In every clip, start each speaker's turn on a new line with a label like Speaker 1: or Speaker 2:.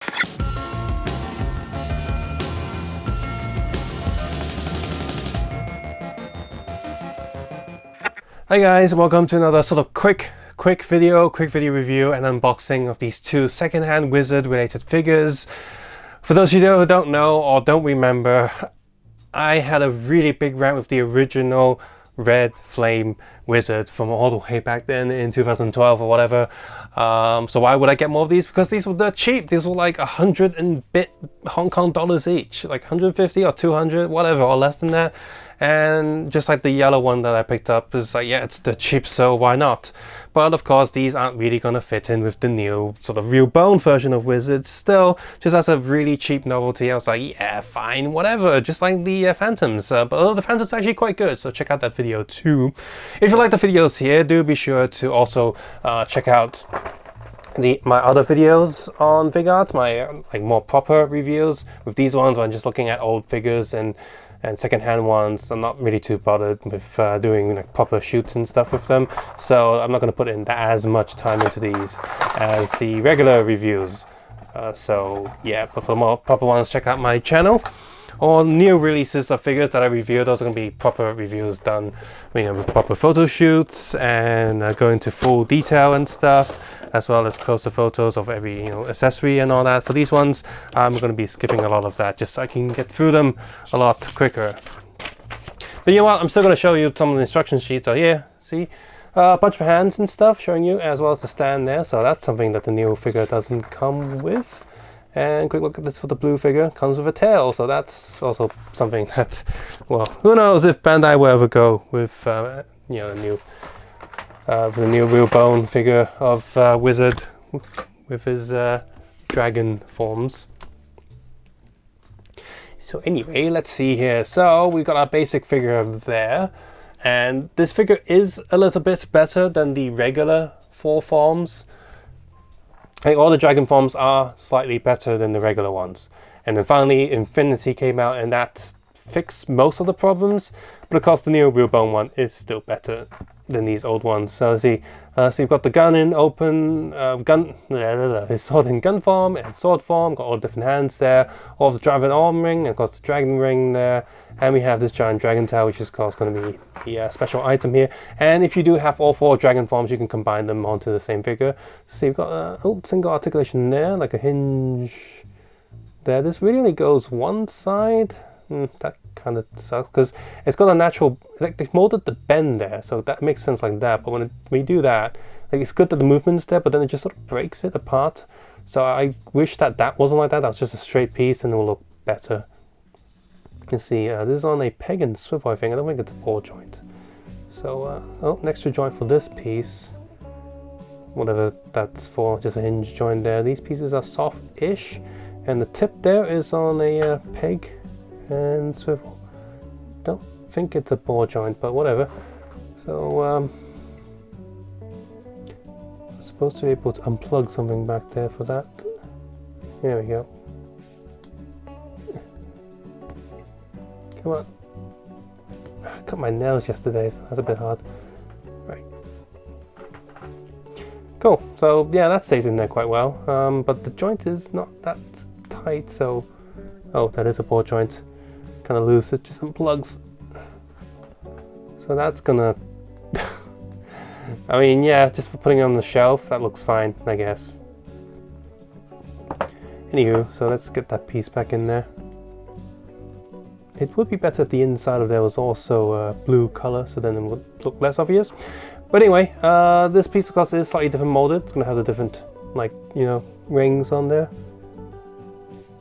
Speaker 1: Hi guys, welcome to another sort of quick video review and unboxing of these two secondhand wizard related figures. For those of you who don't know or don't remember, I had a really big rant with the original Red Flame wizard from all the way back then in 2012 or whatever. So why would I get more of these? Because these were dirt cheap. These were like 100 and bit Hong Kong dollars each, like 150 or 200, whatever, or less than that. And just like the yellow one that I picked up is like, yeah, it's dirt cheap, so why not? But of course, these aren't really going to fit in with the new sort of real bone version of wizards. Still, just as a really cheap novelty, I was like, yeah, fine, whatever. Just like the Phantoms. But the Phantoms are actually quite good, so check out that video too. If you like the videos here, do be sure to also check out my other videos on Figuarts, my like more proper reviews. With these ones, where I'm just looking at old figures and secondhand ones. I'm not really too bothered with doing like proper shoots and stuff with them, so I'm not going to put in as much time into these as the regular reviews. So yeah, but for more proper ones, check out my channel. Or new releases of figures that I review, those are going to be proper reviews done, you know, with proper photo shoots and go into full detail and stuff, as well as closer photos of every, you know, accessory and all that. For these ones, I'm going to be skipping a lot of that just so I can get through them a lot quicker. But you know what, I'm still going to show you some of the instruction sheets. So here, see, a bunch of hands and stuff showing you, as well as the stand there. So that's something that the new figure doesn't come with. And quick look at this for the blue figure, comes with a tail, so that's also something that, well, who knows if Bandai will ever go with, you know, the new real bone figure of Wizard with his dragon forms. So anyway, let's see here. So we've got our basic figure there, and this figure is a little bit better than the regular 4 forms. I think all the dragon forms are slightly better than the regular ones. And then finally Infinity came out and that fixed most of the problems, but of course the new real bone one is still better than these old ones. So see, so you've got the gun in open, his sword in gun form and sword form, got all the different hands there, all the dragon arm ring, and of course the dragon ring there, and we have this giant dragon tail, which is of course going to be the special item here. And if you do have all 4 dragon forms, you can combine them onto the same figure. So you've got single articulation there, like a hinge there. This really only goes one side. That kind of sucks because it's got a natural, like they've molded the bend there, so that makes sense like that. But when you do that, like it's good that the movement's there, but then it just sort of breaks it apart. So I wish that wasn't like that. That was just a straight piece, and it will look better. You can see this is on a peg and swivel, I think. I don't think it's a ball joint. So an extra joint for this piece, whatever that's for, just a hinge joint there. These pieces are soft-ish, and the tip there is on a peg and swivel. Don't think it's a ball joint, but whatever. So I'm supposed to be able to unplug something back there for that. There we go. Come on. I cut my nails yesterday, so that's a bit hard. Right. Cool. So yeah, that stays in there quite well. But the joint is not that tight, so oh, that is a ball joint. Kind of loose, it just unplugs. So that's gonna I mean, yeah, just for putting it on the shelf, that looks fine, I guess. Anywho, so let's get that piece back in there. It would be better if the inside of there was also blue color, so then it would look less obvious. But anyway, this piece of course is slightly different molded. It's gonna have the different, like, you know, rings on there.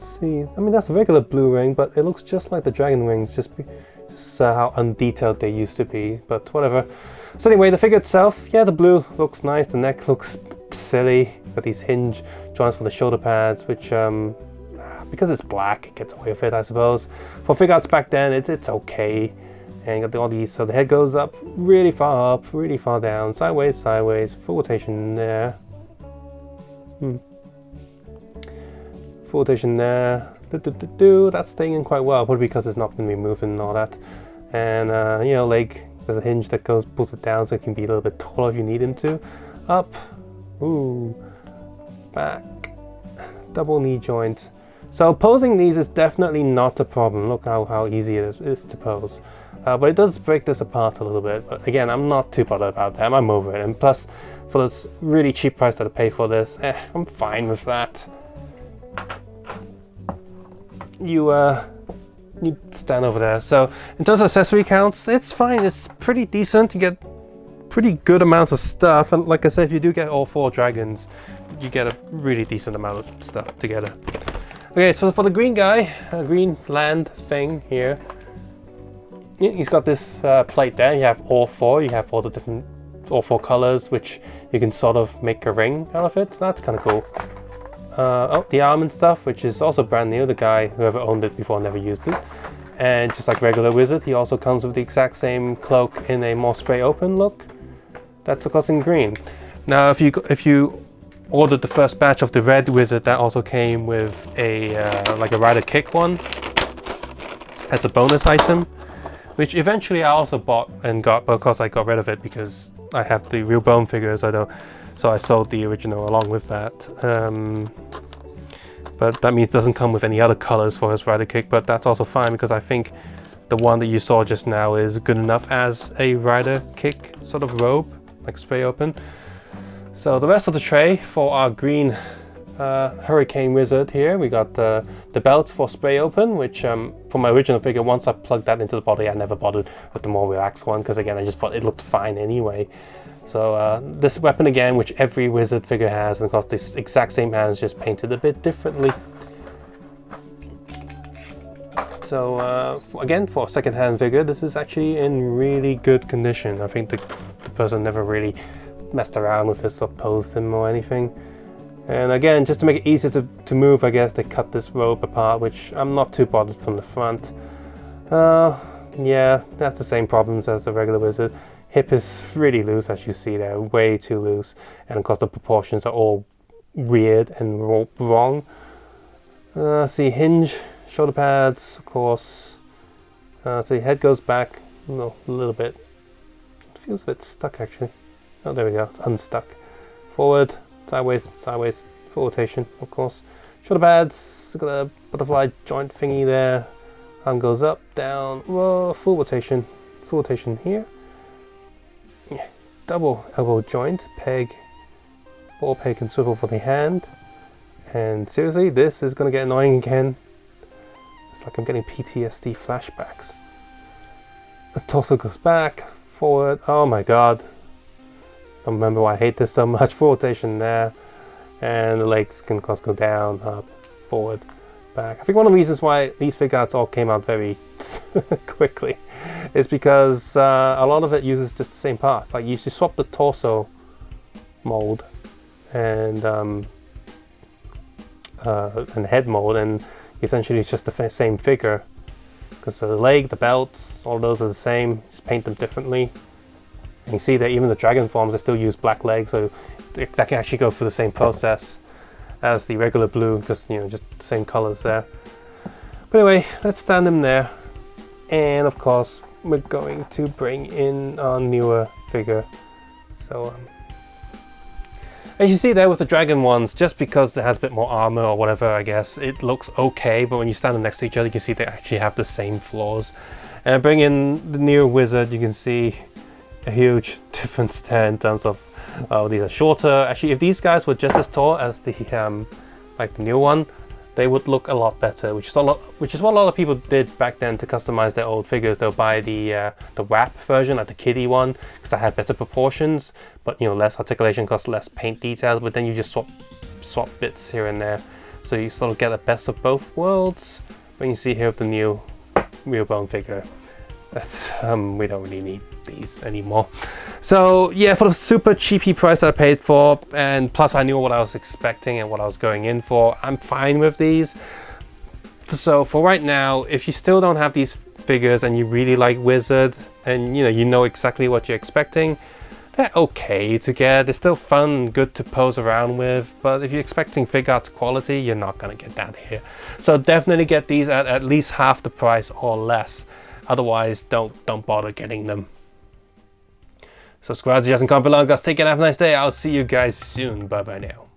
Speaker 1: See, I mean that's a regular blue ring, but it looks just like the dragon wings, just how undetailed they used to be, but whatever. So anyway, the figure itself, yeah, the blue looks nice, the neck looks silly, got these hinge joints for the shoulder pads, which because it's black, it gets away with it, I suppose. For Figuarts back then, it's okay. And you got all these, so the head goes up, really far down, sideways, full rotation there. Full rotation there. That's staying in quite well, probably because it's not going to be moving and all that. And you know, leg, there's a hinge that pulls it down so it can be a little bit taller if you need him to. Up, ooh, back, double knee joint. So posing these is definitely not a problem. Look how easy it is to pose. But it does break this apart a little bit. But again, I'm not too bothered about that. I'm over it. And plus, for this really cheap price that I pay for this, I'm fine with that. You stand over there. So in terms of accessory counts, it's fine. It's pretty decent. You get pretty good amounts of stuff. And like I said, if you do get all 4 dragons, you get a really decent amount of stuff together. Okay, so for the green guy, green land thing here, he's got this plate there. You have all 4. You have all 4 colors, which you can sort of make a ring out of it. So that's kind of cool. Oh, the arm and stuff, which is also brand new. The guy, whoever owned it before, never used it. And just like regular wizard, he also comes with the exact same cloak in a more spray open look. That's of course in green. Now, if you ordered the first batch of the red wizard, that also came with a like a rider kick one as a bonus item, which eventually I also bought and got, but of course I got rid of it because I have the real bone figures. So I sold the original along with that. But that means it doesn't come with any other colors for his rider kick, but that's also fine because I think the one that you saw just now is good enough as a rider kick sort of robe, like spray open. So the rest of the tray for our green hurricane wizard here, we got the belt for spray open, which for my original figure, once I plugged that into the body, I never bothered with the more relaxed one because again, I just thought it looked fine anyway. So this weapon again, which every wizard figure has, and of course this exact same hands, just painted a bit differently. So again, for a second-hand figure, this is actually in really good condition. I think the person never really messed around with this or posed him or anything. And again, just to make it easier to move, I guess they cut this robe apart, which I'm not too bothered from the front. Yeah, that's the same problems as the regular wizard. Hip is really loose, as you see there, way too loose. And of course the proportions are all weird and wrong. See, hinge, shoulder pads, of course. See, head goes back a little bit. It feels a bit stuck actually. Oh, there we go, it's unstuck. Forward, sideways, sideways, full rotation, of course. Shoulder pads, got a butterfly joint thingy there. Arm goes up, down, whoa, full rotation here. Yeah, double elbow joint, peg, ball peg and swivel for the hand. And seriously, this is going to get annoying again. It's like I'm getting PTSD flashbacks. The torso goes back, forward, oh my god. Don't remember why I hate this so much. Full rotation there. And the legs can of course go down, up, forward, back. I think one of the reasons why these Figuarts all came out very quickly is because a lot of it uses just the same parts. Like you swap the torso mold and head mold, and essentially it's just the same figure. Because the leg, the belts, all those are the same. Just paint them differently. And you see that even the dragon forms, they still use black legs, so that can actually go through the same process as the regular blue, because just the same colors there. But anyway, let's stand them there. And of course, we're going to bring in our newer figure. So as you see there with the dragon ones, just because it has a bit more armor or whatever, I guess it looks okay, but when you stand them next to each other, you can see they actually have the same flaws. And bring in the newer wizard, you can see a huge difference there in terms of these are shorter. Actually, if these guys were just as tall as the like the new one, they would look a lot better, which is what a lot of people did back then to customize their old figures. They'll buy the WAP version, like the kiddie one, because that had better proportions, but less articulation, cost less paint details. But then you just swap bits here and there, so you sort of get the best of both worlds. When you see here with the new real bone figure, that's we don't really need these anymore. So yeah, for the super cheapy price that I paid for, and plus I knew what I was expecting and what I was going in for, I'm fine with these. So for right now, if you still don't have these figures and you really like Wizard and you know exactly what you're expecting, they're okay to get. They're still fun and good to pose around with, but if you're expecting Figuarts quality, you're not gonna get that here. So definitely get these at least half the price or less. Otherwise, don't bother getting them. Subscribe, suggest, and comment below, guys. Take care, have a nice day. I'll see you guys soon. Bye bye now.